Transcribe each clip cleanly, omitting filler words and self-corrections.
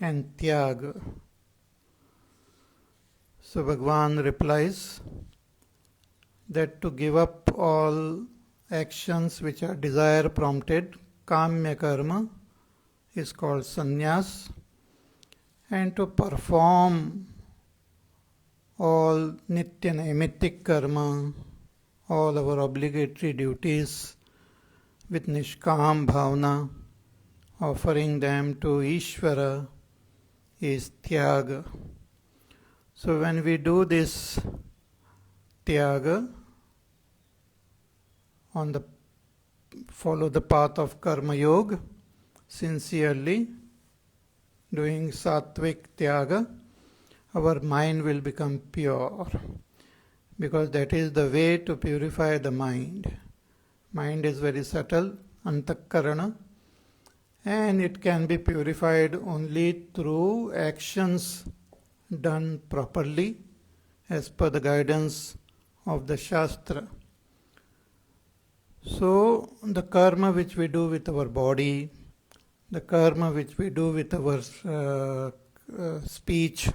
and Tyaga. So Bhagwan replies that to give up all actions which are desire prompted, kamya karma, is called sannyas, and to perform all nitya naimittik karma, all our obligatory duties with nishkam bhavana, offering them to Ishvara, is tyaga. So when we do this tyaga, follow the path of karma yoga, sincerely doing sattvic tyaga, our mind will become pure, because that is the way to purify the mind. Mind is very subtle, antakarana, and it can be purified only through actions done properly as per the guidance of the Shastra. So, the karma which we do with our body, the karma which we do with our speech,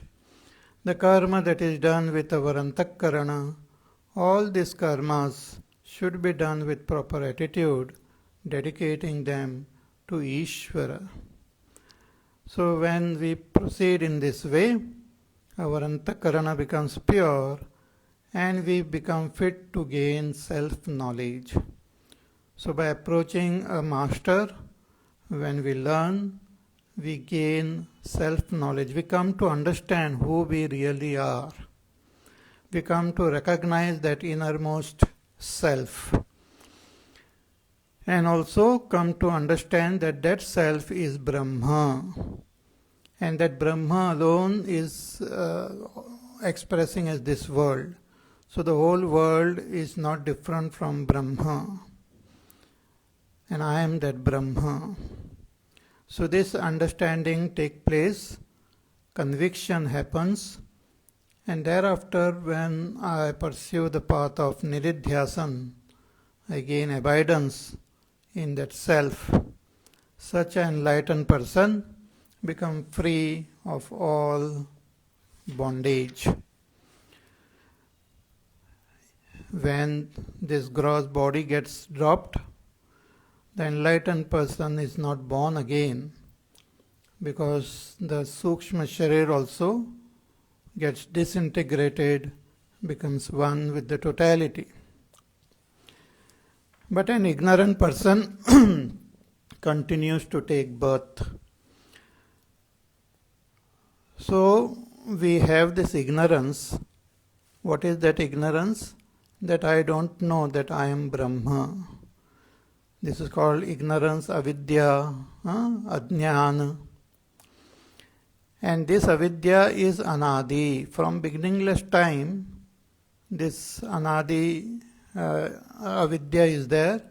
the karma that is done with our antakarana, all these karmas should be done with proper attitude, dedicating them to Ishvara. So when we proceed in this way, our antakarana becomes pure and we become fit to gain self-knowledge. So by approaching a master, when we learn, we gain self-knowledge. We come to understand who we really are. We come to recognize that innermost self. And also come to understand that that self is Brahma. And that Brahma alone is expressing as this world. So the whole world is not different from Brahma. And I am that Brahma. So this understanding takes place, conviction happens, and thereafter when I pursue the path of nididhyasan, I gain abidance in that self. Such an enlightened person becomes free of all bondage. When this gross body gets dropped, the enlightened person is not born again, because the Sukshma Sharir also gets disintegrated, becomes one with the totality. But an ignorant person continues to take birth. So we have this ignorance. What is that ignorance? That I don't know that I am Brahma. This is called ignorance, avidya, ajnana. And this avidya is anadi. From beginningless time, this anadi avidya is there,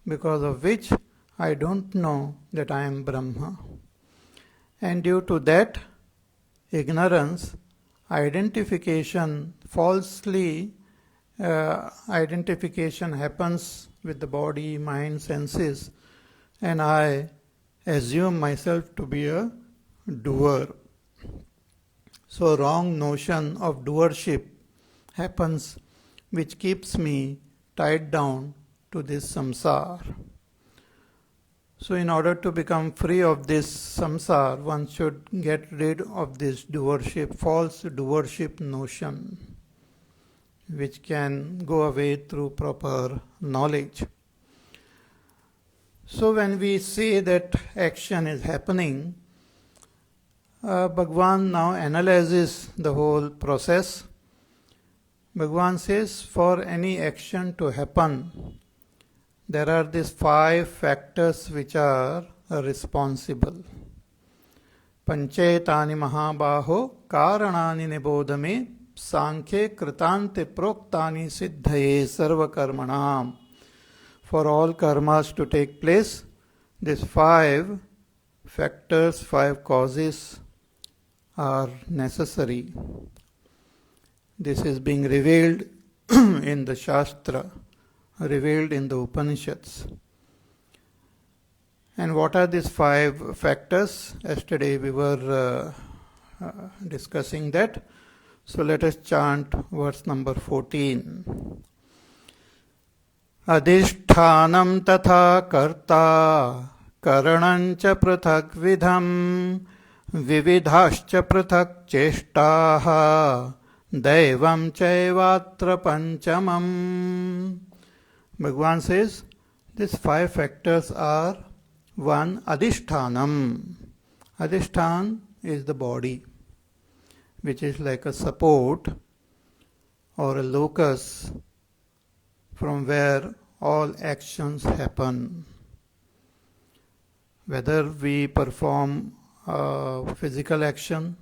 because of which I don't know that I am Brahma. And due to that ignorance, identification, falsely identification happens with the body, mind, senses, and I assume myself to be a doer. So wrong notion of doership happens, which keeps me tied down to this samsara. So in order to become free of this samsara, one should get rid of this doership, false doership notion, which can go away through proper knowledge. So when we say that action is happening, Bhagwan now analyzes the whole process. Bhagwan says, for any action to happen, there are these 5 factors which are responsible. Panchetani mahabaho karanani nibodame Sankhye kritante proktani siddhaye sarva karmanam. For all karmas to take place, these 5 factors, 5 causes are necessary. This is being revealed in the Shastra, revealed in the Upanishads. And what are these 5 factors? Yesterday we were discussing that. So let us chant verse number 14. Adhishthanam tatha karta karanancha prathak vidham vividhascha prathak cheshtaha daivam chaivatra panchamam. Bhagavan says these 5 factors are: 1. Adhishthanam. Adhishthan is the body, which is like a support or a locus from where all actions happen. Whether we perform a physical action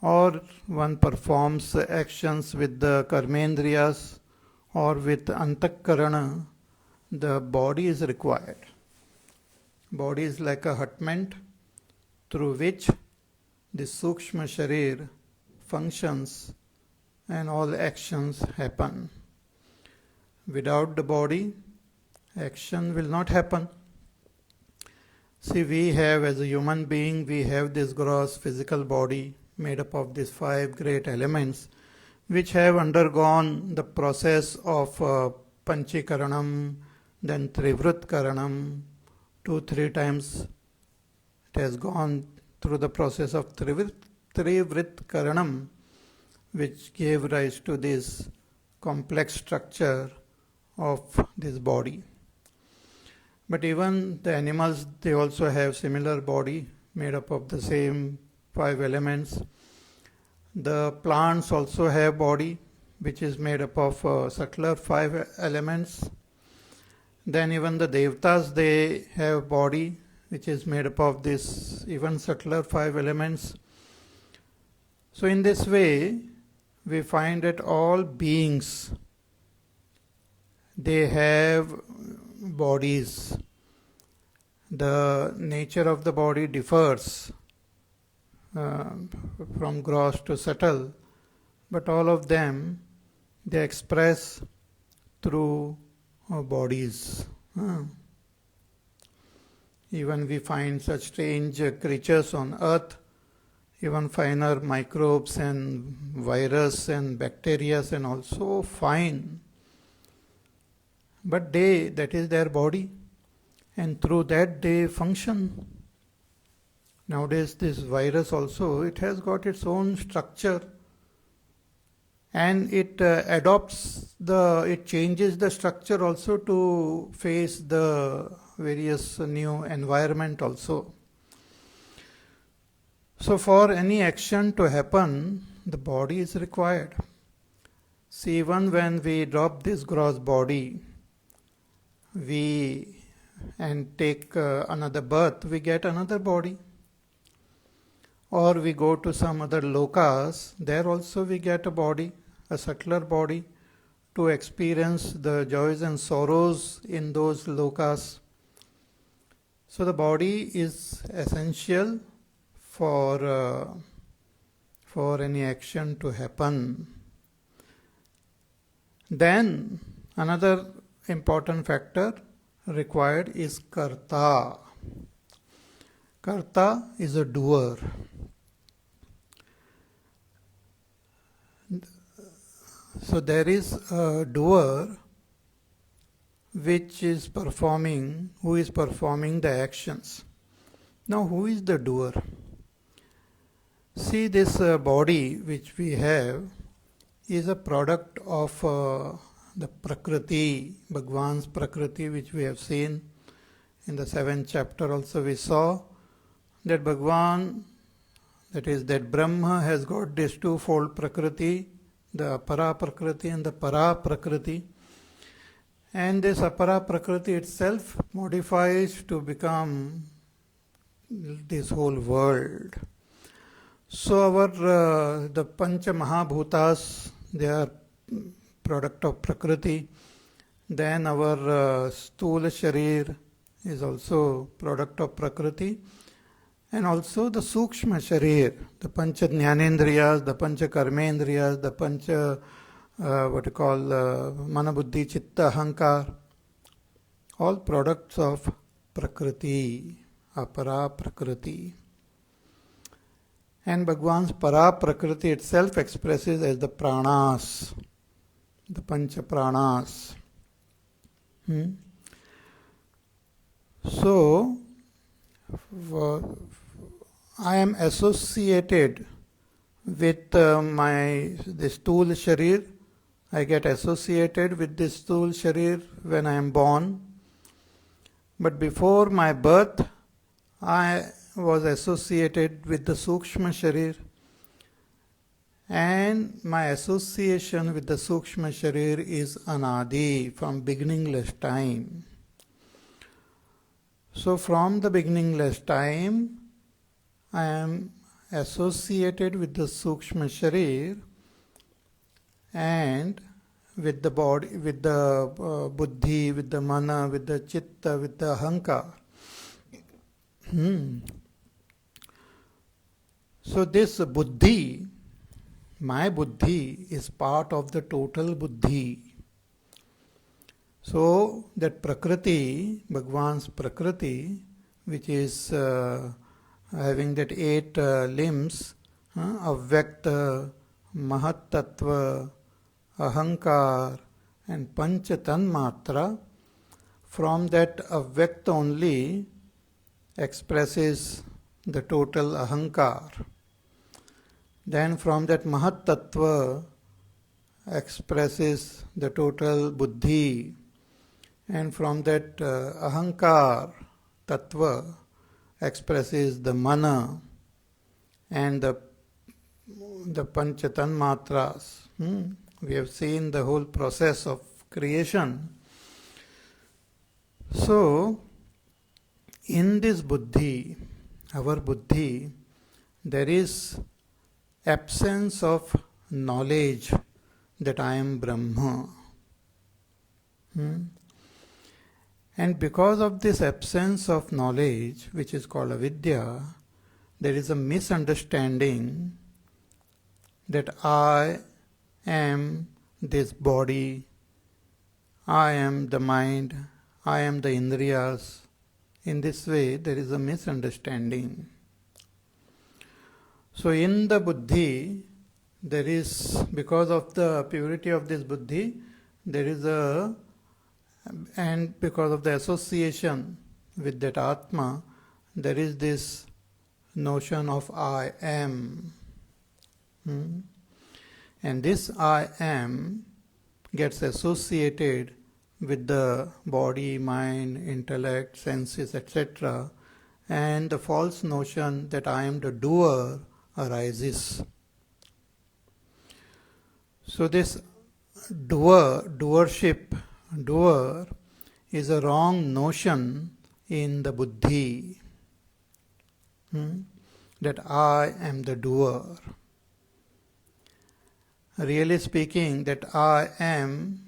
or one performs actions with the karmendriyas or with antakkarana, the body is required. Body is like a hutment through which the Sukshma Sharir functions and all actions happen. Without the body, action will not happen. See, we have, as a human being, we have this gross physical body made up of these 5 great elements, which have undergone the process of Panchikaranam, then Trivritkaranam. 2-3 times it has gone through the process of Trivritkaranam, which gave rise to this complex structure of this body. But even the animals, they also have similar body made up of the same 5 elements. The plants also have body which is made up of subtler 5 elements. Then even the Devatas, they have body which is made up of this even subtler 5 elements. So in this way, we find that all beings, they have bodies. The nature of the body differs from gross to subtle, but all of them, they express through bodies. Even we find such strange creatures on earth, even finer microbes and virus and bacteria and also fine. But they, that is their body, and through that they function. Nowadays this virus also, it has got its own structure, and it it changes the structure also to face the various new environment also. So for any action to happen, the body is required. See, even when we drop this gross body, and take another birth, we get another body. Or we go to some other lokas, there also we get a body, a subtler body, to experience the joys and sorrows in those lokas. So the body is essential for any action to happen. Then another important factor required is karta. Karta is a doer. So there is a doer which is performing, who is performing the actions. Now who is the doer? See, this body which we have is a product of the Prakriti, Bhagwan's Prakriti, which we have seen in the 7th chapter. Also we saw that Bhagwan, that is that Brahma, has got this twofold Prakriti, the Apara Prakriti and the Para Prakriti. And this Apara Prakriti itself modifies to become this whole world. So our the Pancha Mahabhutas, they are product of Prakriti. Then our Sthula Sharir is also product of Prakriti. And also the Sukshma Sharir, the Pancha Jnanendriyas, the Pancha Karmendriyas, the Pancha Mana Buddhi Chitta Ahankar, all products of prakriti, apara prakriti. And Bhagwan's para prakriti itself expresses as the pranas, the pancha pranas. So, I am associated with this Sthula Sharir. I get associated with this Sthula Sharir when I am born. But before my birth, I was associated with the Sukshma Sharir. And my association with the Sukshma Sharir is Anadi, from beginningless time. So from the beginningless time, I am associated with the Sukshma Sharir and with the body, with the buddhi, with the mana, with the chitta, with the ahankar. So this buddhi, my buddhi, is part of the total buddhi. So that prakriti, Bhagwan's prakriti, which is having that 8 limbs, avyakta, mahattattva, ahankar and pancha tanmatra, from that avyakta only expresses the total ahankar. Then from that mahattattva expresses the total buddhi. And from that ahankar tattva expresses the mana and the pancha tanmatras. We have seen the whole process of creation. So, in this buddhi, our buddhi, there is absence of knowledge that I am Brahma. And because of this absence of knowledge, which is called avidya, there is a misunderstanding that I am this body, I am the mind, I am the indriyas. In this way, there is a misunderstanding. So in the buddhi, there is, because of the purity of this buddhi, there is and because of the association with that Atma, there is this notion of I am. And this I am gets associated with the body, mind, intellect, senses, etc. And the false notion that I am the doer arises. So this doership is a wrong notion in the buddhi, that I am the doer. Really speaking, that I am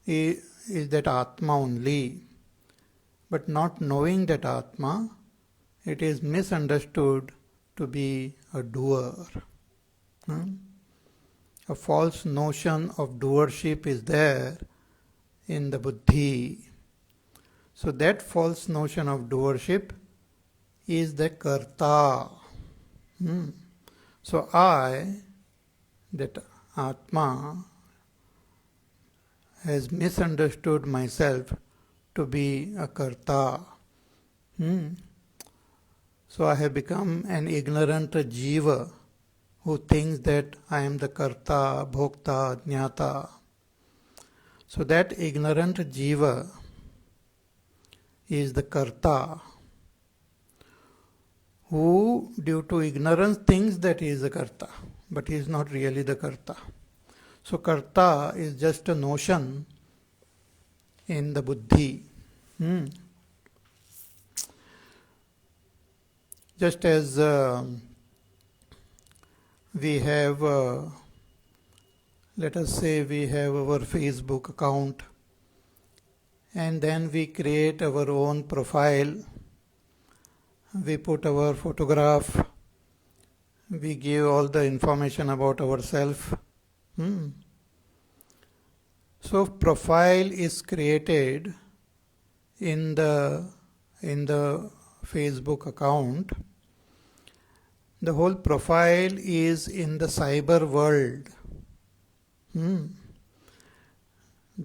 is that Atma only. But not knowing that Atma, it is misunderstood to be a doer. A false notion of doership is there in the buddhi. So that false notion of doership is the karta. So I, that Atma, has misunderstood myself to be a karta. So I have become an ignorant jiva who thinks that I am the karta, bhokta, jnata. So that ignorant jiva is the karta, who due to ignorance thinks that he is a karta, but he is not really the karta. So karta is just a notion in the buddhi. Just as we have, let us say we have our Facebook account, and then we create our own profile, we put our photograph, we give all the information about ourselves. So profile is created in the in the Facebook account, the whole profile is in the cyber world. The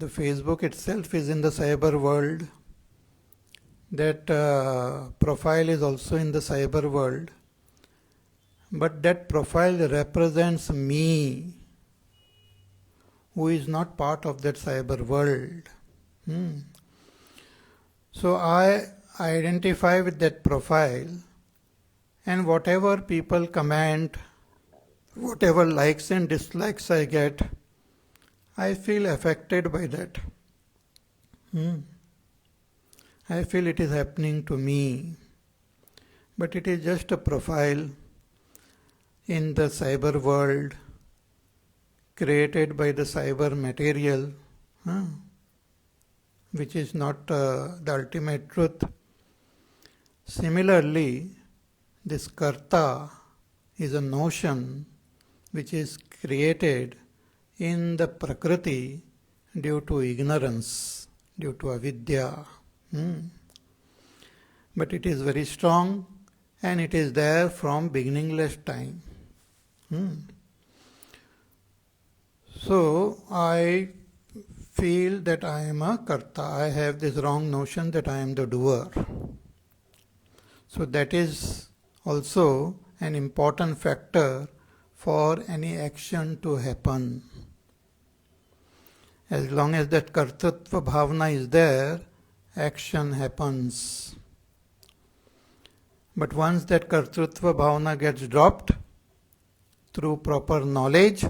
Facebook itself is in the cyber world. That profile is also in the cyber world. But that profile represents me, who is not part of that cyber world. So I identify with that profile, and whatever people comment, whatever likes and dislikes I get, I feel affected by that. I feel it is happening to me. But it is just a profile in the cyber world created by the cyber material, which is not the ultimate truth. Similarly, this karta is a notion which is created in the prakriti due to ignorance, due to avidya. But it is very strong and it is there from beginningless time. So I feel that I am a karta. I have this wrong notion that I am the doer. So that is also an important factor for any action to happen. As long as that kartatva bhavana is there, action happens. But once that kartatva bhavana gets dropped through proper knowledge,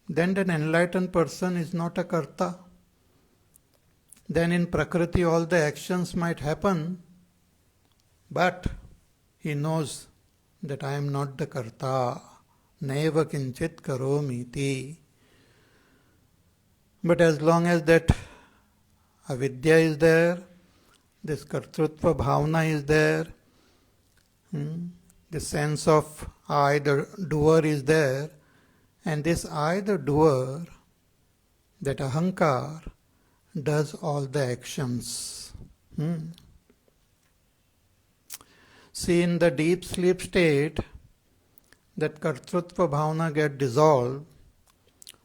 then an enlightened person is not a karta. Then in prakriti all the actions might happen, but he knows that I am not the karta. Naiva kinchit karomiti. But as long as that avidya is there, this kartrutva bhavana is there, the sense of I, the doer, is there, and this I, the doer, that ahankar, does all the actions. See, in the deep sleep state, that kartrutva bhavana gets dissolved,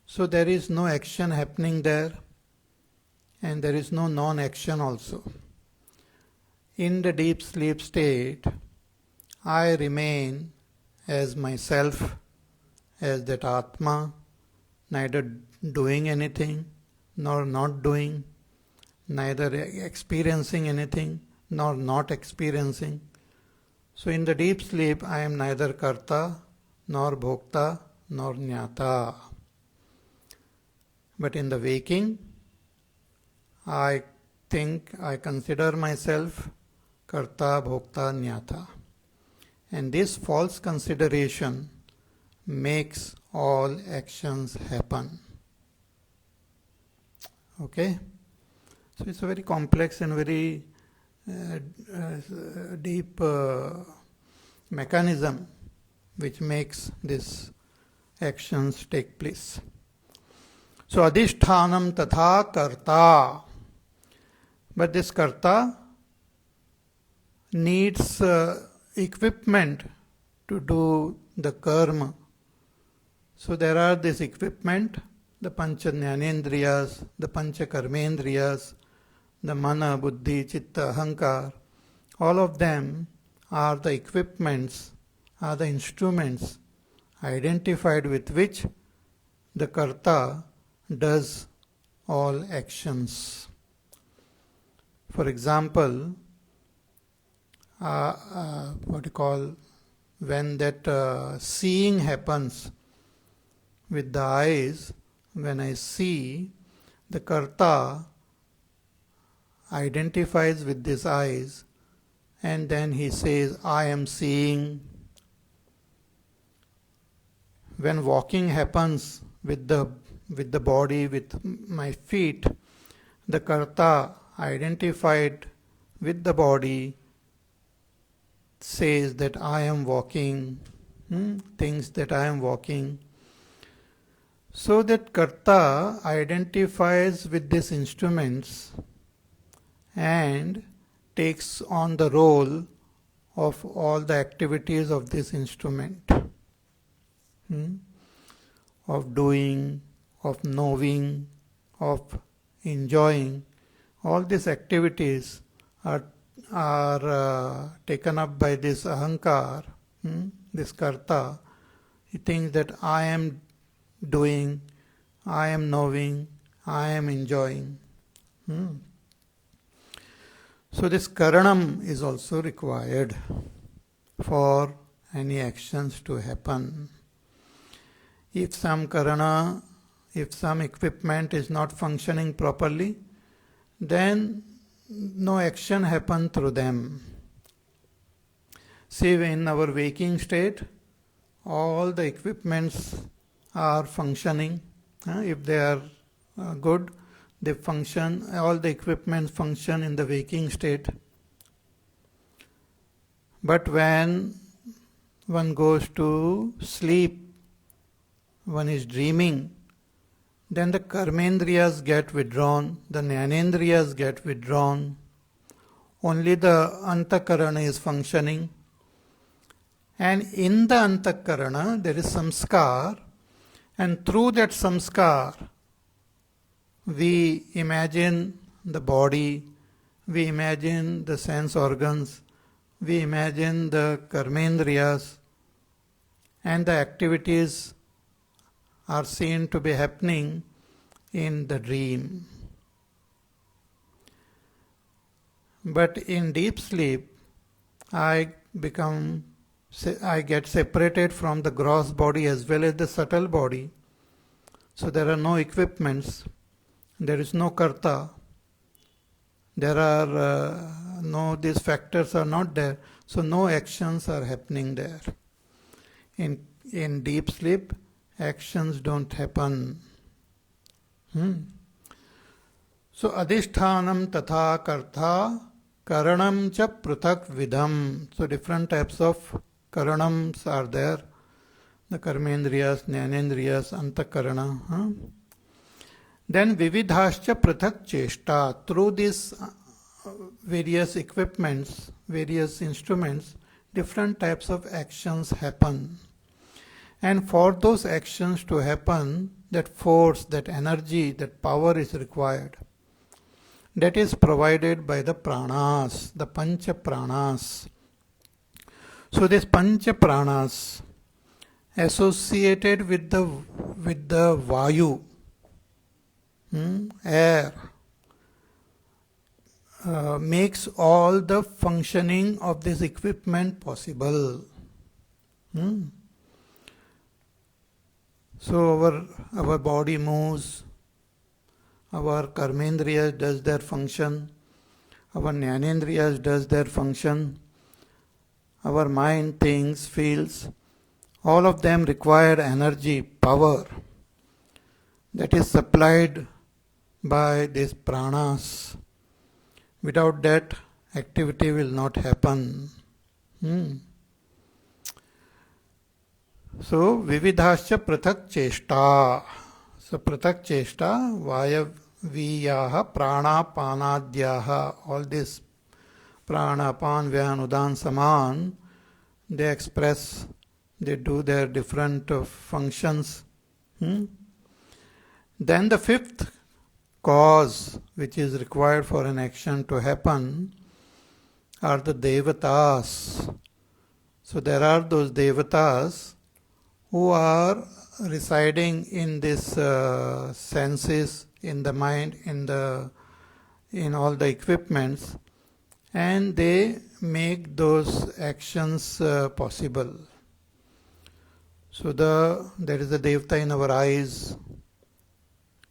so there is no action happening there, and there is no non-action also. In the deep sleep state, I remain as myself, as that Atma, neither doing anything nor not doing, neither experiencing anything nor not experiencing. So in the deep sleep, I am neither karta nor bhokta nor jnata. But in the waking, I consider myself karta, bhokta, jnata. And this false consideration makes all actions happen. Okay? So it's a very complex and very deep mechanism which makes these actions take place. So adhishthanam tatha karta. But this karta needs equipment to do the karma. So there are this equipment, the pancha jnanendriyas, the pancha karmendriyas, the mana, buddhi, chitta, ahankar. All of them are the equipments, are the instruments identified with which the karta does all actions. For example, when that seeing happens with the eyes, when I see, the karta identifies with these eyes, and then he says, I am seeing. When walking happens with the body, with my feet, the karta identified with the body says that I am walking, thinks that I am walking. So that karta identifies with these instruments and takes on the role of all the activities of this instrument, of doing, of knowing, of enjoying. All these activities are taken up by this ahankar, this karta. He thinks that I am doing, I am knowing, I am enjoying. So this karanam is also required for any actions to happen. If some karana, if some equipment is not functioning properly, then no action happens through them. See, in our waking state, all the equipments are functioning. If they are good, they function, all the equipments function in the waking state. But when one goes to sleep, one is dreaming, then the karmendriyas get withdrawn, the jnanendriyas get withdrawn, only the antakarana is functioning. And in the antakarana there is samskar, and through that samskar we imagine the body, we imagine the sense organs, we imagine the karmendriyas, and the activities are seen to be happening in the dream. But in deep sleep, I get separated from the gross body as well as the subtle body. So there are no equipments, there is no karta, there are these factors are not there, so no actions are happening there. In deep sleep, actions don't happen. So adhishthanam tatha kartha karanam cha pruthak vidham. So different types of karanams are there. The karmendriyas, jnanendriyas, antakarana. Then vividhascha pruthak cheshta. Through these various equipments, various instruments, different types of actions happen. And for those actions to happen, that force, that energy, that power is required. That is provided by the pranas, the pancha pranas. So this pancha pranas associated with the vayu, air, makes all the functioning of this equipment possible. So our body moves, our karmendriyas does their function, our jnanendriyas does their function, our mind thinks, feels, all of them require energy, power that is supplied by these pranas. Without that, activity will not happen. So, vividhascha prathak cheshta. So, prathak cheshta, vayaviyaha, prana, panadyaha, all this prana, pan, vyan, udan, saman, they express, they do their different functions. Then the fifth cause which is required for an action to happen are the devatas. So, there are those devatas who are residing in this senses, in the mind, in all the equipments, and they make those actions possible. So there is a devata in our eyes,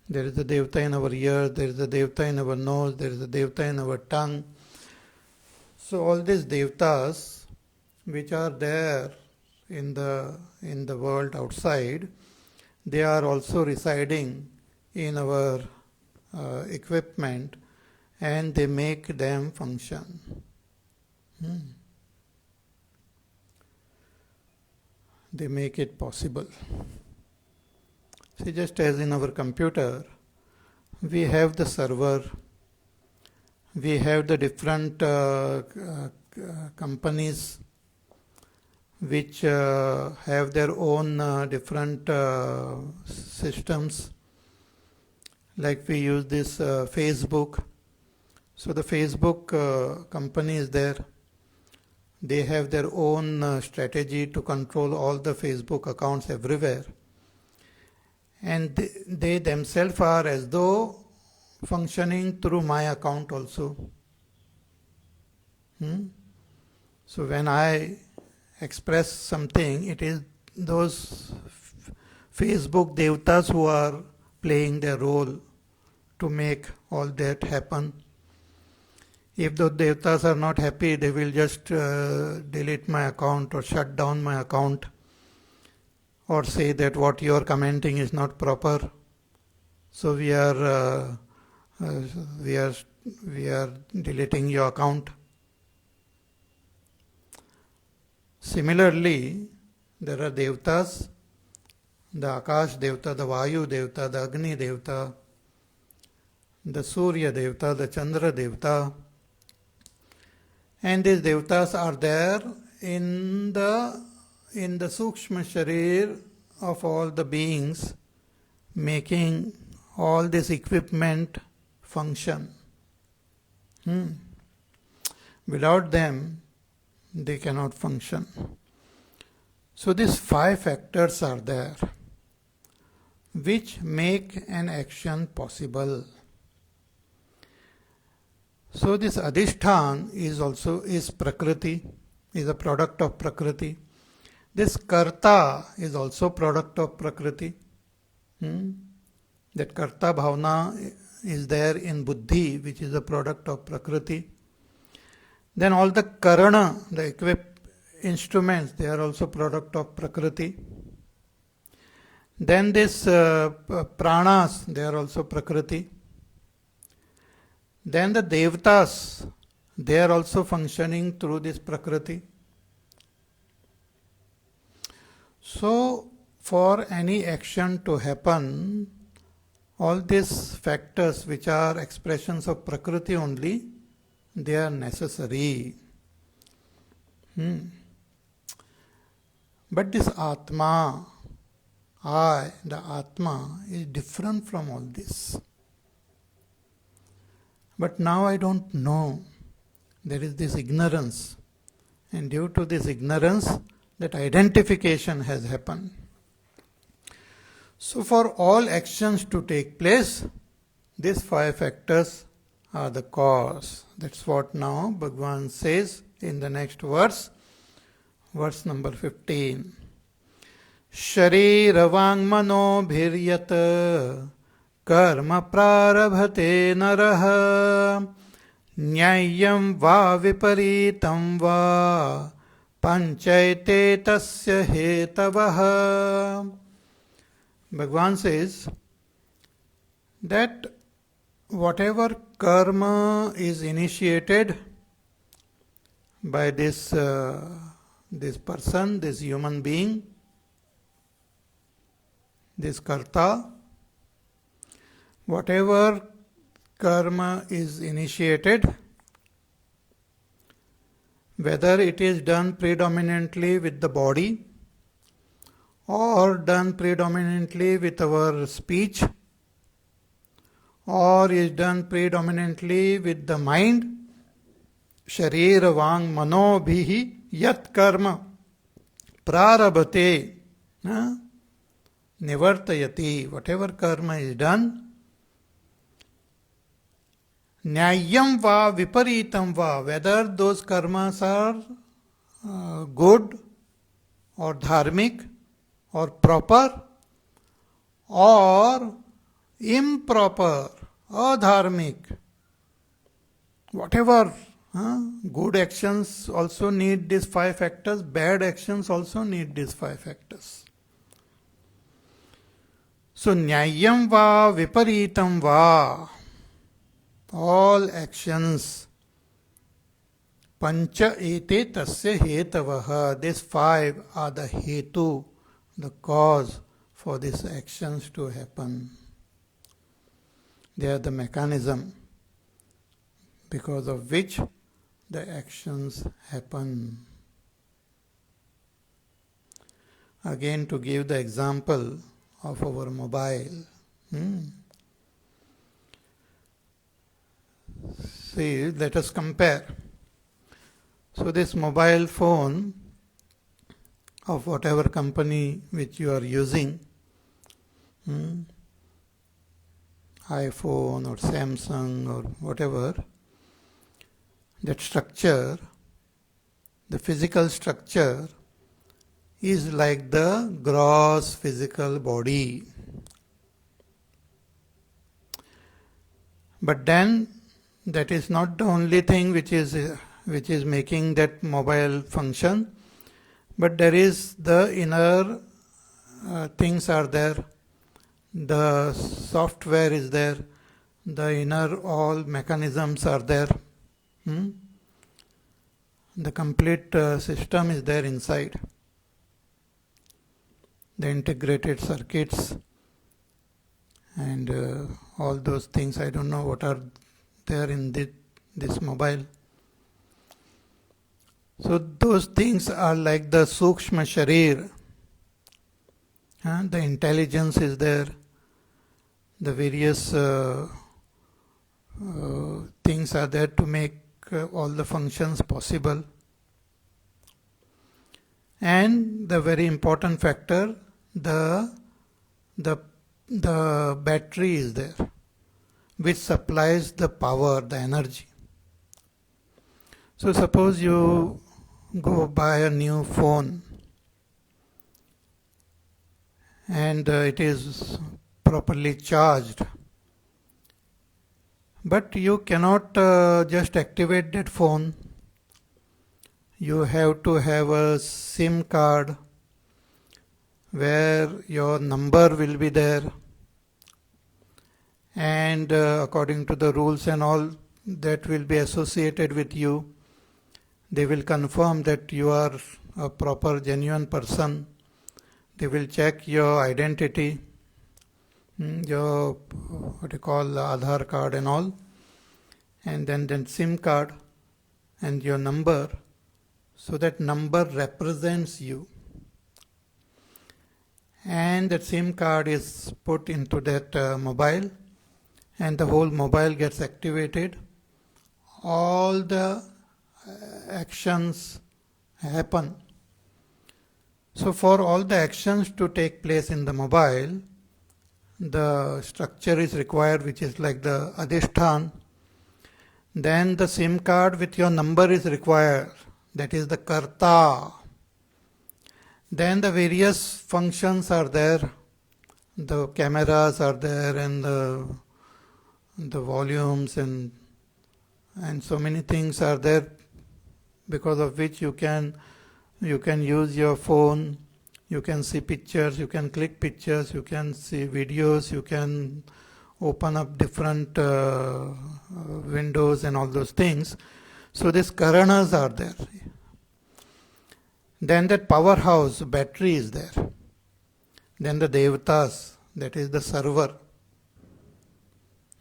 there is a devata in our ears, there is a devata in our nose, there is a devata in our tongue. So all these devatas which are there in the world outside, they are also residing in our equipment, and they make them function. They make it possible. See, just as in our computer, we have the server, We have the different companies which have their own different systems. Like we use this Facebook. So the Facebook company is there. They have their own strategy to control all the Facebook accounts everywhere. And they themselves are as though functioning through my account also. So when I express something, it is those Facebook devatas who are playing their role to make all that happen. If those devatas are not happy, they will just delete my account or shut down my account, or say that what you are commenting is not proper. So we are deleting your account. Similarly, there are devatas, the Akash Devata, the Vayu Devata, the Agni Devata, the Surya Devata, the Chandra Devata. And these devatas are there in the Sukshma Sharir of all the beings, making all this equipment function. Without them, they cannot function. So these 5 factors are there which make an action possible. So this Adhishthan is Prakriti, is a product of Prakriti. This Karta is also product of Prakriti. That Karta Bhavana is there in Buddhi, which is a product of Prakriti. Then all the Karana, the equipped instruments, they are also product of Prakriti. Then this Pranas, they are also Prakriti. Then the Devatas, they are also functioning through this Prakriti. So, for any action to happen, all these factors which are expressions of Prakriti only, they are necessary. But this Atma, I, the Atma, is different from all this. But now I don't know. There is this ignorance. And due to this ignorance, that identification has happened. So for all actions to take place, these 5 factors are the cause. That's what now Bhagavan says in the next verse, verse number 15. Sharirvang mano bhiryat karma prarabhate naraha nyayam va viparitam va panchayate tasya hetavaha. Bhagavan says that whatever karma is initiated by this person, this human being, this karta, whatever karma is initiated, whether it is done predominantly with the body or done predominantly with our speech or is done predominantly with the mind, Sharir Vang Mano Bhihi Yat Karma Prarabhate Nivartayati, whatever karma is done, Nyayam va viparitam va, whether those karmas are good or dharmic or proper or improper, adharmic, whatever. Good actions also need these 5 factors, bad actions also need these 5 factors. So, nyayam va viparitam va, all actions, pancha ete tasya hetavaha, these 5 are the hetu, the cause for these actions to happen. They are the mechanism because of which the actions happen. Again, to give the example of our mobile. See, let us compare. So this mobile phone of whatever company which you are using, iPhone or Samsung or whatever, that structure, the physical structure is like the gross physical body. But then that is not the only thing which is making that mobile function, but there is the inner things are there, the software is there, the inner all mechanisms are there. The complete system is there inside. The integrated circuits and all those things, I don't know what are there in this mobile. So those things are like the Sukshma Sharir. The intelligence is there. The various things are there to make all the functions possible. And the very important factor, the battery is there, which supplies the power, the energy. So suppose you go buy a new phone and it is properly charged, but you cannot just activate that phone. You have to have a SIM card where your number will be there, and according to the rules and all that will be associated with you, they will confirm that you are a proper genuine person. They will check your identity, your what you call Aadhaar card and all, and then SIM card and your number. So that number represents you, and that SIM card is put into that mobile, and the whole mobile gets activated. All the actions happen. So for all the actions to take place in the mobile, the structure is required, which is like the Adhishthan. Then the SIM card with your number is required, that is the Karta. Then the various functions are there, the cameras are there, and the volumes and so many things are there, because of which you can use your phone, you can see pictures, you can click pictures, you can see videos, you can open up different windows and all those things. So these karanas are there. Then that powerhouse, battery is there. Then the devatas, that is the server.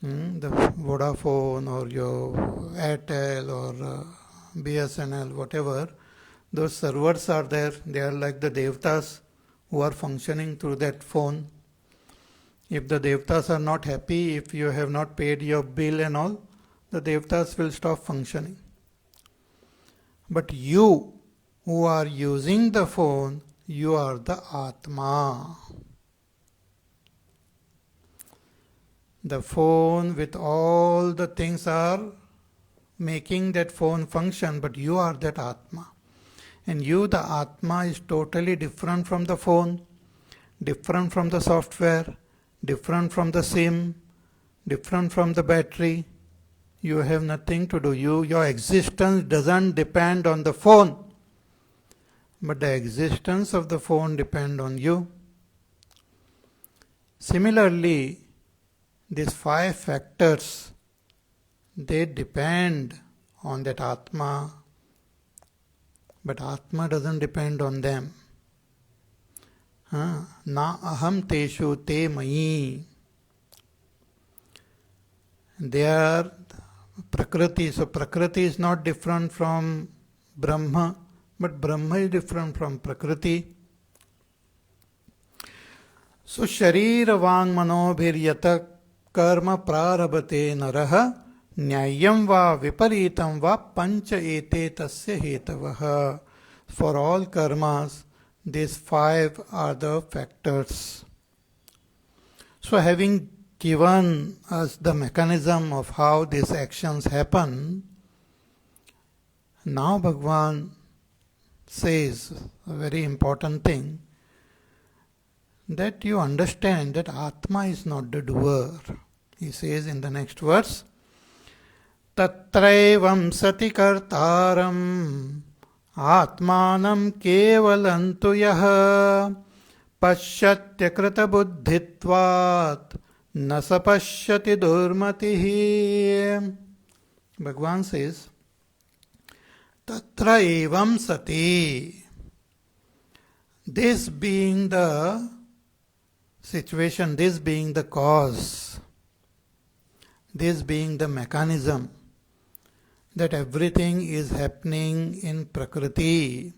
The Vodafone or your Airtel or BSNL, whatever, those servers are there. They are like the devatas who are functioning through that phone. If the devatas are not happy, if you have not paid your bill and all, the devatas will stop functioning. But you who are using the phone, you are the Atma. The phone with all the things are making that phone function, but you are that Atma. And you, the Atma, is totally different from the phone, different from the software, different from the SIM, different from the battery. You have nothing to do. Your existence doesn't depend on the phone, but the existence of the phone depends on you. Similarly, these 5 factors, they depend on that Atma, but Atma doesn't depend on them. Na aham teshu te mayi. They are Prakriti. So Prakriti is not different from Brahma, but Brahma is different from Prakriti. So Sharira Vang Manobhiryata Karma Prarabhate Naraha Nyayam va Viparitam va Pancha ete tasya hetavaha. For all karmas, these five are the factors. So having given us the mechanism of how these actions happen, now Bhagwan says a very important thing, that you understand that Atma is not the doer. He says in the next verse, Tatraivam sati kartaram Atmanam kevalantu yaha Pashyatya krita buddhitvat Nasa pashyati durmatihi. Bhagwan says, Tatra evam sati. This being the situation, this being the cause, this being the mechanism, that everything is happening in Prakriti.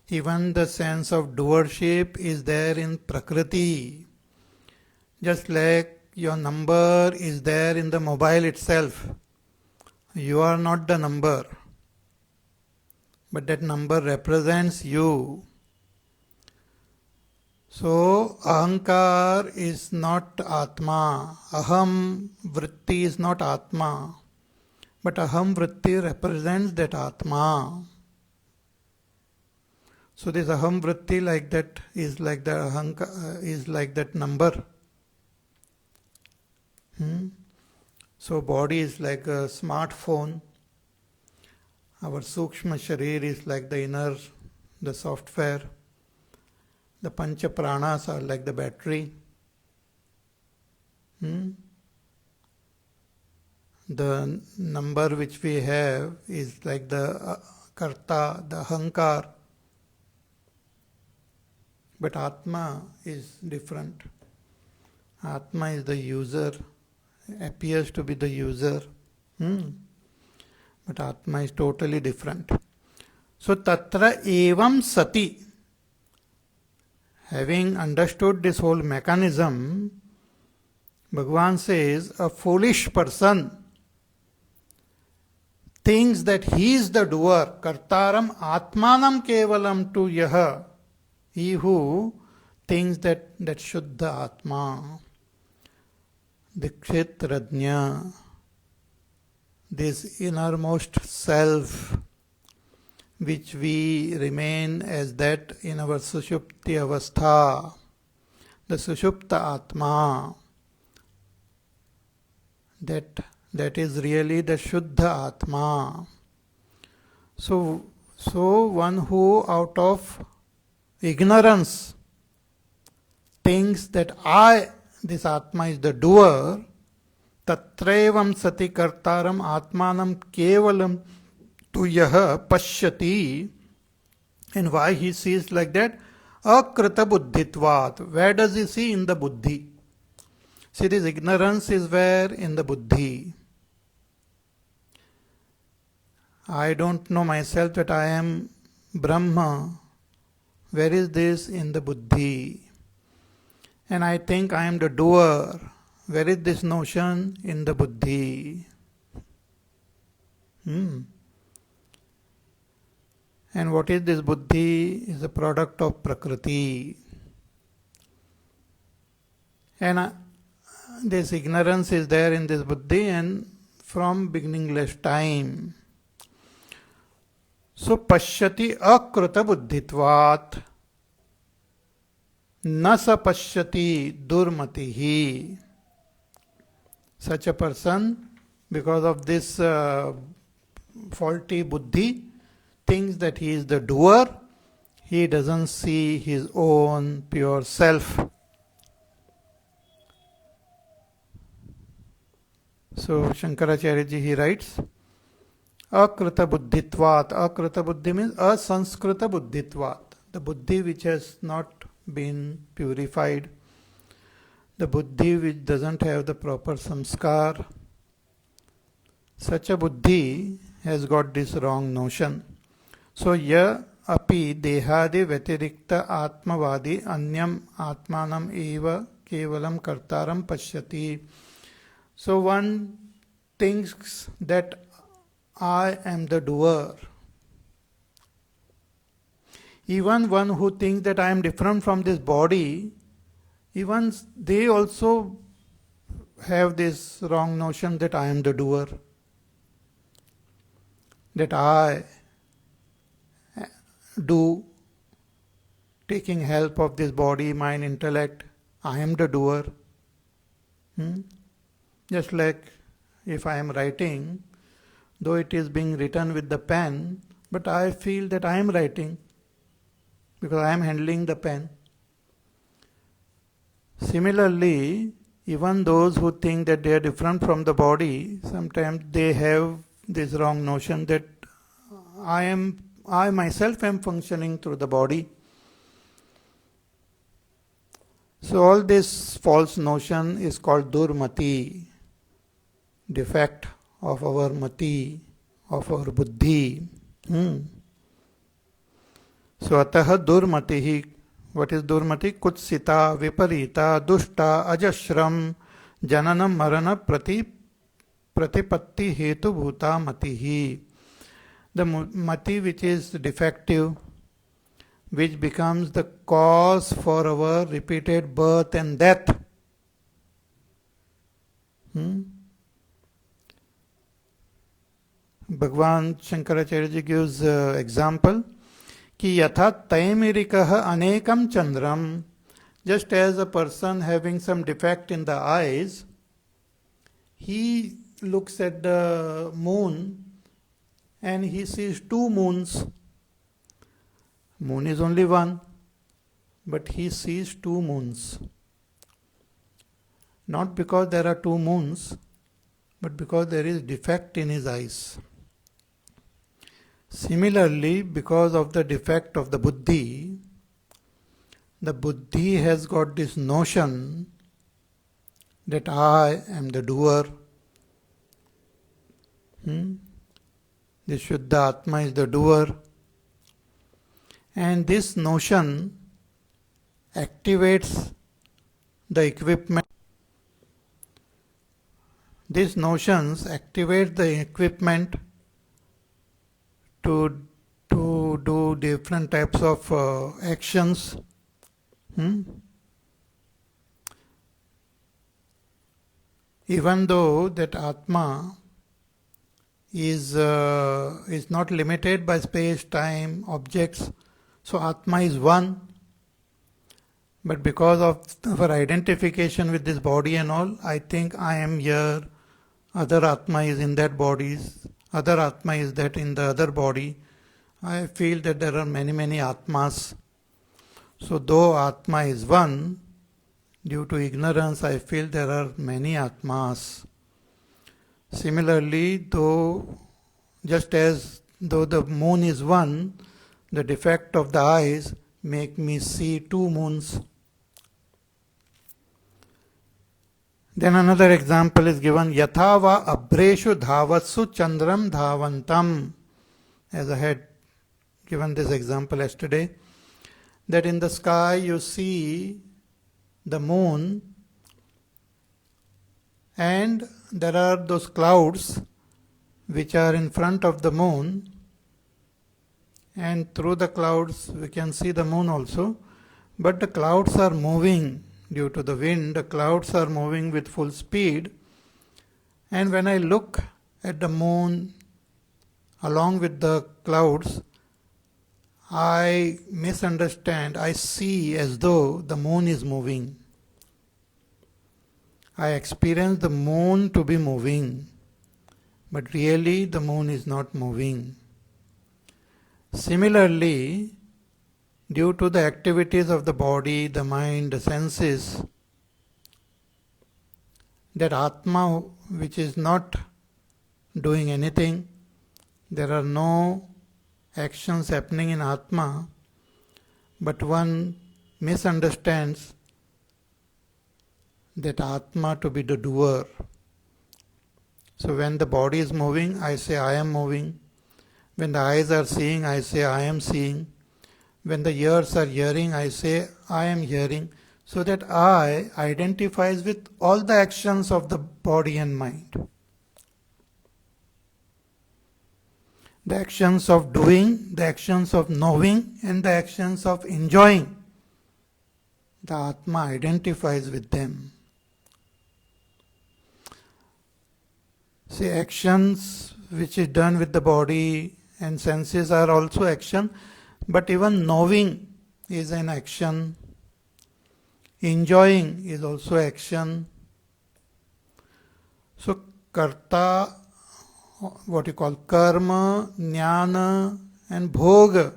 Even the sense of doership is there in Prakriti. Just like your number is there in the mobile itself. You are not the number, but that number represents you. So, Ahankar is not Atma. Aham Vritti is not Atma. But Aham Vritti represents that Atma. So this Aham Vritti like that is like the Ahankar, is like that number. So body is like a smartphone. Our Sukshma Sharir is like the inner, the software. The Pancha Pranas are like the battery. The number which we have is like the Karta, the Ahankar. But Atma is different. Atma is the user, appears to be the user. But Atma is totally different. So Tatra evam sati. Having understood this whole mechanism, Bhagwan says, a foolish person thinks that he is the doer. Kartaram atmanam kevalam tu yaha. He who thinks that Shuddha Atma, Dikshit Radnya, this innermost self, which we remain as that in our Sushupti Avastha, the Sushupta Atma, that is really the Shuddha Atma. So one who out of ignorance thinks that this Atma is the doer, Tatrevam sati kartaram atmanam kevalam tu yaha pashyati. And why he sees like that? Akrita buddhitvat. Where does he see? In the buddhi. See, this ignorance is where? In the buddhi. I don't know myself that I am Brahma. Where is this? In the buddhi. And I think I am the doer. Where is this notion? In the buddhi. And what is this buddhi? Is a product of Prakriti. And this ignorance is there in this buddhi and from beginningless time. So pashyati akrita buddhitvat na sa pashyati durmatihi. Such a person, because of this faulty buddhi, thinks that he is the doer. He doesn't see his own pure self. So Shankaracharya ji, he writes, Akrita buddhitvat. Akrita buddhi means asanskrita buddhitvat. The buddhi which has not been purified. The buddhi which doesn't have the proper samskar. such a buddhi has got this wrong notion. So, ya api dehadi vyatirikta atmavadi anyam atmanam eva kevalam kartaram pashyati. So, one thinks that I am the doer. Even one who thinks that I am different from this body, even they also have this wrong notion that I am the doer. That I do, taking help of this body, mind, intellect, I am the doer. Just like if I am writing, though it is being written with the pen, but I feel that I am writing because I am handling the pen. Similarly, even those who think that they are different from the body, sometimes they have this wrong notion that I myself am functioning through the body. So all this false notion is called durmati, defect of our mati, of our buddhi. So ataha durmatihi. What is durmati? Kutsita, viparita, dushta, ajashram, jananam marana pratipatti hetu bhuta matihi. The mati which is defective, which becomes the cause for our repeated birth and death. Bhagwan Shankaracharya ji gives example कि यथा तैमिरिकः अनेकम चंद्रम, just as a person having some defect in the eyes, he looks at the moon and he sees two moons. Moon is only one, but he sees two moons. Not because there are two moons, but because there is defect in his eyes. Similarly, because of the defect of the buddhi has got this notion that I am the doer. The Shuddha Atma is the doer. And this notion activates the equipment. These notions activate the equipment to do different types of actions. Even though that Atma is not limited by space, time, objects, so Atma is one. But because of our identification with this body and all, I think I am here, other Atma is in that body, other Atma is that in the other body. I feel that there are many, many Atmas. So though Atma is one, due to ignorance I feel there are many Atmas. Similarly, just as though the moon is one, the defect of the eyes make me see two moons. Then another example is given, Yathava abreshu dhavatsu chandram dhavantam. As I had given this example yesterday, that in the sky you see the moon and there are those clouds which are in front of the moon, and through the clouds we can see the moon also, but the clouds are moving due to the wind. The clouds are moving with full speed, and when I look at the moon along with the clouds, I misunderstand. I see as though the moon is moving. I experience the moon to be moving, but really the moon is not moving. Similarly, due to the activities of the body, the mind, the senses, that Atma which is not doing anything, there are no actions happening in Atma, but one misunderstands that Atma to be the doer. So when the body is moving, I say I am moving. When the eyes are seeing, I say I am seeing. When the ears are hearing, I say I am hearing. So that I identifies with all the actions of the body and mind. The actions of doing, the actions of knowing, and the actions of enjoying. The Atma identifies with them. See, actions which is done with the body and senses are also action, but even knowing is an action. Enjoying is also action. So, karta, what you call karma, jnana, and bhoga,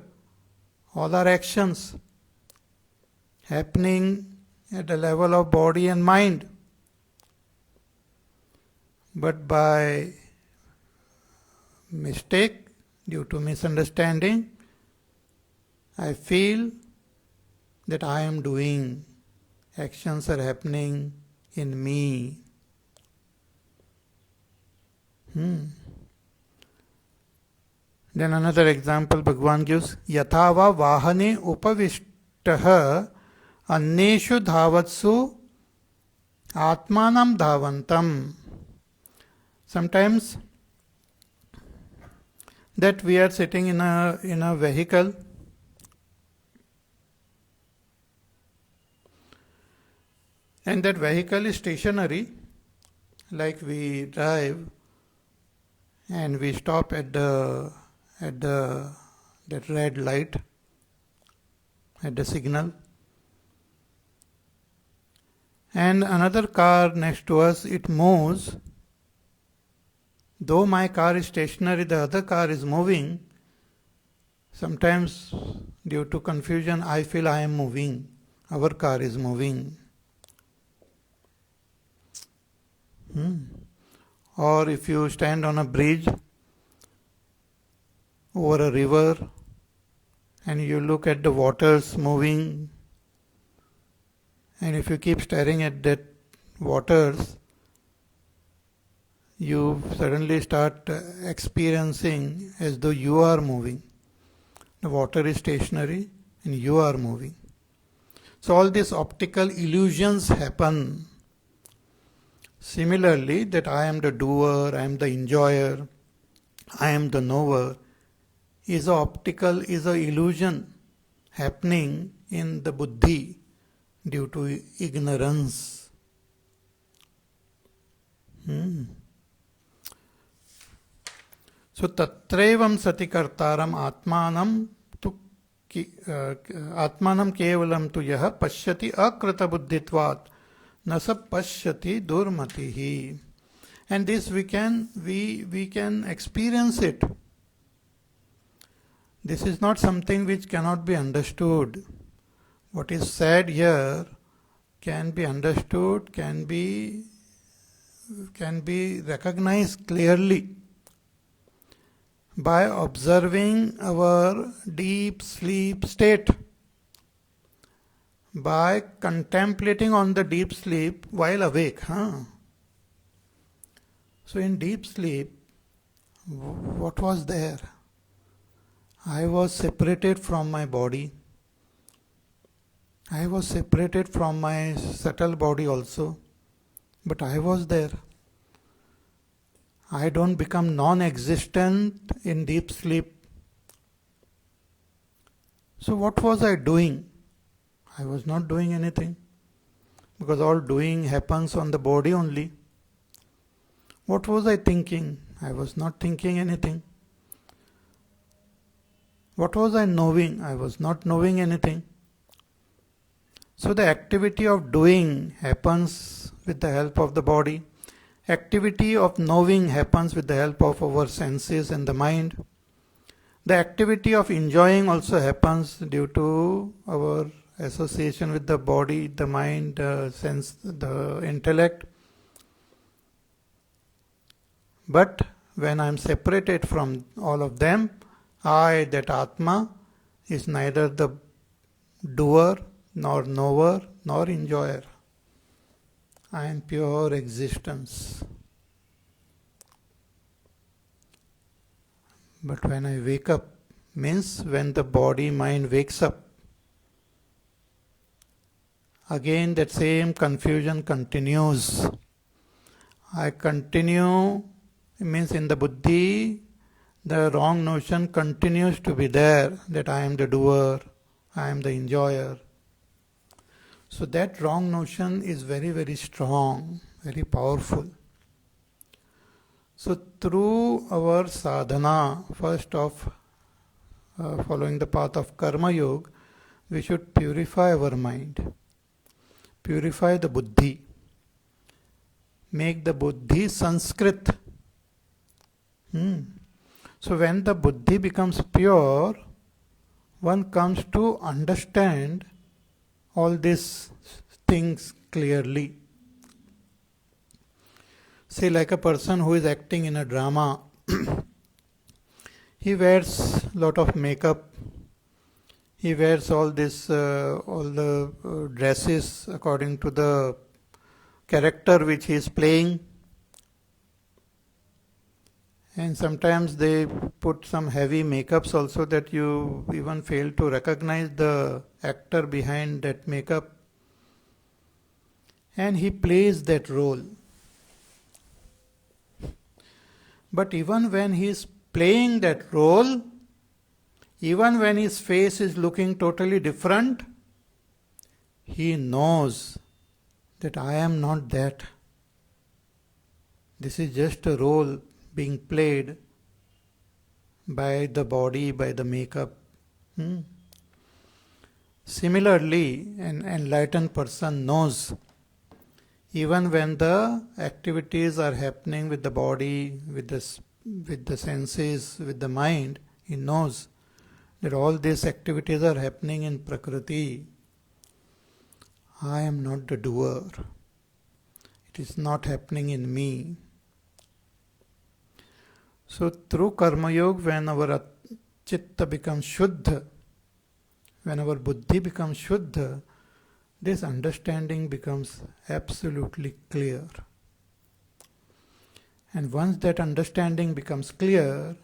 all are actions happening at the level of body and mind. But by mistake, due to misunderstanding, I feel that I am doing. Actions are happening in me. Then another example Bhagavan gives, Yathava vahane upavishtaha anneshu dhavatsu atmanam dhavantam. Sometimes that we are sitting in a vehicle and that vehicle is stationary, like we drive and we stop at that red light, at the signal, and another car next to us, it moves. Though my car is stationary, the other car is moving. Sometimes due to confusion I feel I am moving, our car is moving. Or if you stand on a bridge over a river and you look at the waters moving, and if you keep staring at that waters, you suddenly start experiencing as though you are moving. The water is stationary and you are moving. So all these optical illusions happen. Similarly, that I am the doer, I am the enjoyer, I am the knower, is an illusion happening in the buddhi due to ignorance. So tatraivam sati kartaram atmanam kevalam tu yaha pashyati akrita buddhitvat nasa pashyati durmatihi. And this we can experience it. This is not something which cannot be understood. What is said here can be understood, can be recognized clearly by observing our deep sleep state, by contemplating on the deep sleep while awake. So in deep sleep, what was there? I was separated from my body. I was separated from my subtle body also, but I was there. I don't become non-existent in deep sleep. So what was I doing? I was not doing anything, because all doing happens on the body only. What was I thinking? I was not thinking anything. What was I knowing? I was not knowing anything. So the activity of doing happens with the help of the body. Activity of knowing happens with the help of our senses and the mind. The activity of enjoying also happens due to our association with the body, the mind, sense, the intellect. But when I am separated from all of them, I, that Atma, is neither the doer, nor knower, nor enjoyer. I am pure existence. But when I wake up, means when the body mind wakes up, again that same confusion continues. I continue, means in the buddhi, the wrong notion continues to be there, that I am the doer, I am the enjoyer. So that wrong notion is very, very strong, very powerful. So through our sadhana, first of following the path of karma yoga, we should purify our mind, purify the buddhi, make the buddhi Sanskrit. So when the buddhi becomes pure, one comes to understand all these things clearly. Say like a person who is acting in a drama, he wears lot of makeup, he wears all the dresses according to the character which he is playing, and sometimes they put some heavy makeups also that you even fail to recognize the actor behind that makeup, and he plays that role. But even when he is playing that role, even when his face is looking totally different, he knows that I am not that. This is just a role being played by the body, by the makeup. Similarly, an enlightened person knows, even when the activities are happening with the body, with the senses, with the mind, he knows that all these activities are happening in Prakriti. I am not the doer. It is not happening in me. So through Karma Yoga, when our Chitta becomes Shuddha, when our Buddhi becomes Shuddha, this understanding becomes absolutely clear. And once that understanding becomes clear,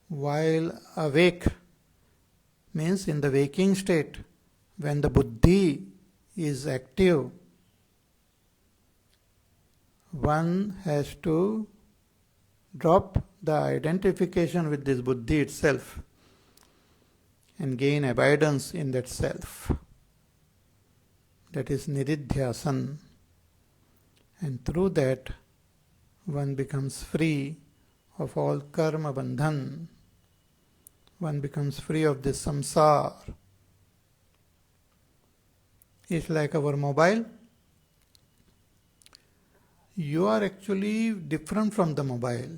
while awake, means in the waking state, when the Buddhi is active, one has to drop the identification with this Buddhi itself and gain abidance in that self. That is Nididhyasan. And through that, one becomes free of all karma bandhan. One becomes free of this samsara. It's like our mobile. You are actually different from the mobile.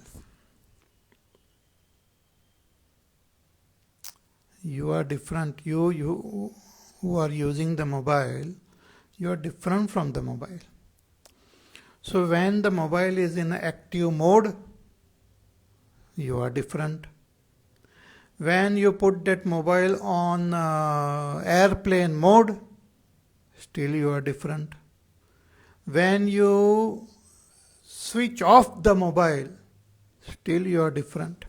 You are different. You who are using the mobile, you are different from the mobile. So when the mobile is in active mode, you are different. When you put that mobile on airplane mode, still you are different. When you switch off the mobile, still you are different.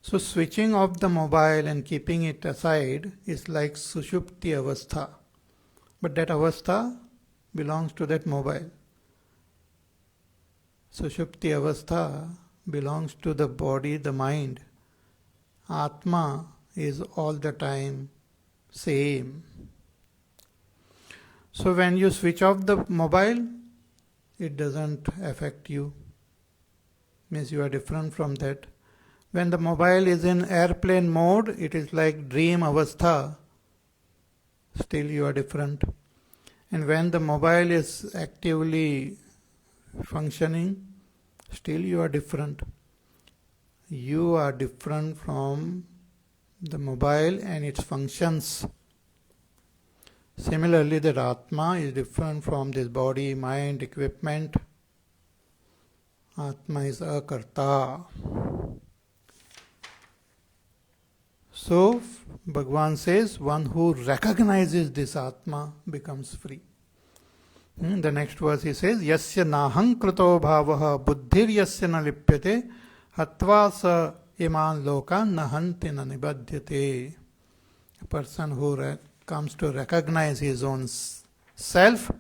So switching off the mobile and keeping it aside is like Sushupti Avastha. But that Avastha belongs to that mobile. Sushupti Avastha belongs to the body, the mind. Atma is all the time same. So when you switch off the mobile, it doesn't affect you. Means you are different from that. When the mobile is in airplane mode, it is like dream avastha. Still you are different. And when the mobile is actively functioning, still you are different. You are different from the mobile and its functions. Similarly, that Atma is different from this body, mind, equipment. Atma is akarta. So, Bhagavan says, one who recognizes this Atma becomes free. The next verse he says, Yasya nahang krito bhavaha buddhir yasya na lipyate hatva sa iman lokan nahanti na nibadhyate. A person who comes to recognize his own self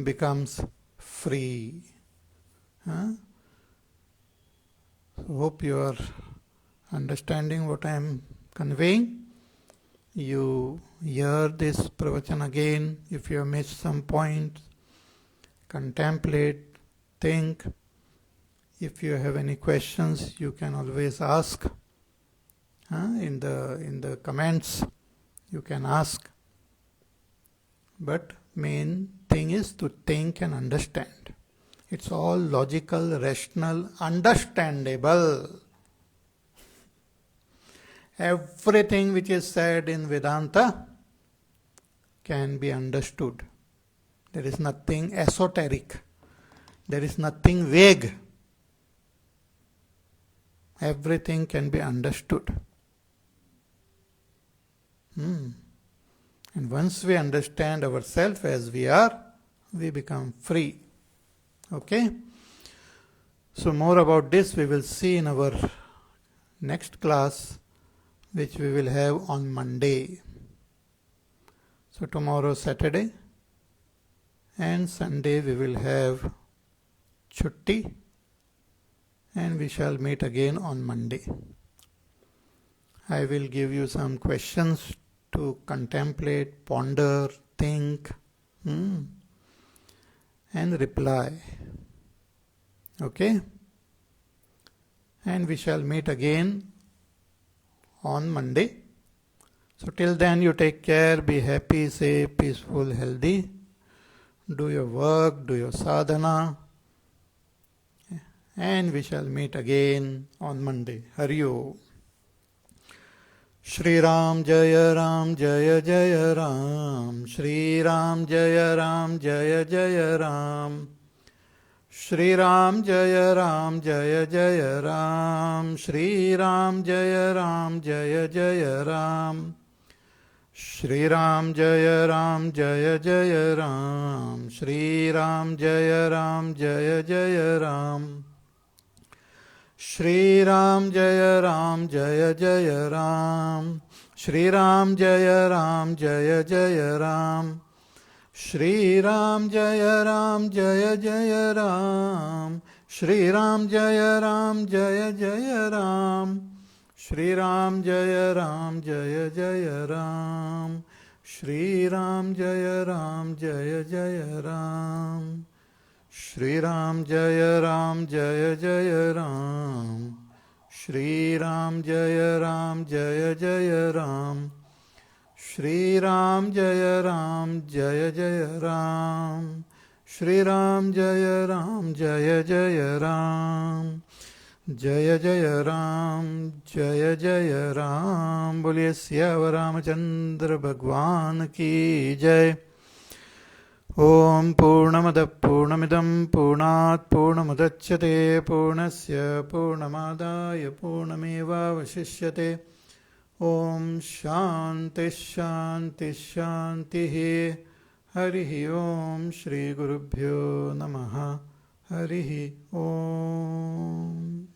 becomes free. Huh? So hope you are understanding what I am conveying. You hear this pravachan again. If you have missed some points, contemplate, think. If you have any questions, you can always ask. In the comments, you can ask. But main thing is to think and understand. It's all logical, rational, understandable. Everything which is said in Vedanta can be understood. There is nothing esoteric. There is nothing vague. Everything can be understood. And once we understand ourselves as we are, we become free. Okay? So more about this we will see in our next class, which we will have on Monday. So tomorrow Saturday and Sunday we will have chutti, and we shall meet again on Monday. I will give you some questions to contemplate, ponder, think, and reply. Okay? And we shall meet again on Monday. So till then you take care, be happy, safe, peaceful, healthy. Do your work, do your sadhana. And we shall meet again on Monday. Hari Om. Shri Ram Jaya Ram Jaya Jaya Ram. Shri Ram Jaya Ram Jaya Jaya Ram. Shri Ram Jaya Ram Jaya Jaya Ram. Shri Ram Jaya Ram Jaya Jaya Ram. Shri Ram Jaya Ram Jaya Jaya Ram. Shri Ram Jaya Ram Jaya Jaya Ram. Shri Ram Jaya Ram Jaya Jaya Ram. Shri Ram Jaya Ram Jaya Jaya Ram. Shri Ram Jaya Ram Jaya Jaya Ram. Shri Ram Jaya Ram Jaya Jaya Ram. Shri Ram Jaya Ram Jaya Jaya Ram. Shri Ram Jaya Ram Jaya Jaya Ram. Shri Ram Jaya Ram Jaya Jaya Ram. Shri Ram Jaya Ram Jaya Jaya Ram. Shri Ram Jaya Ram Jaya Jaya Ram. Shri Ram Jaya Ram Jaya Jaya Ram. Jaya Jaya Ram Jaya Jaya Ram. Boliye Siyavar Ramachandra Bhagwan ki Jai. Om Purnamada Purnamidam Purnat Purnamudachyate Purnasya Purnamadaya Purnameva Vashishyate. Om Shanti Shanti Shanti. Hari Om Shri Gurubhyo Namaha. Hari Om.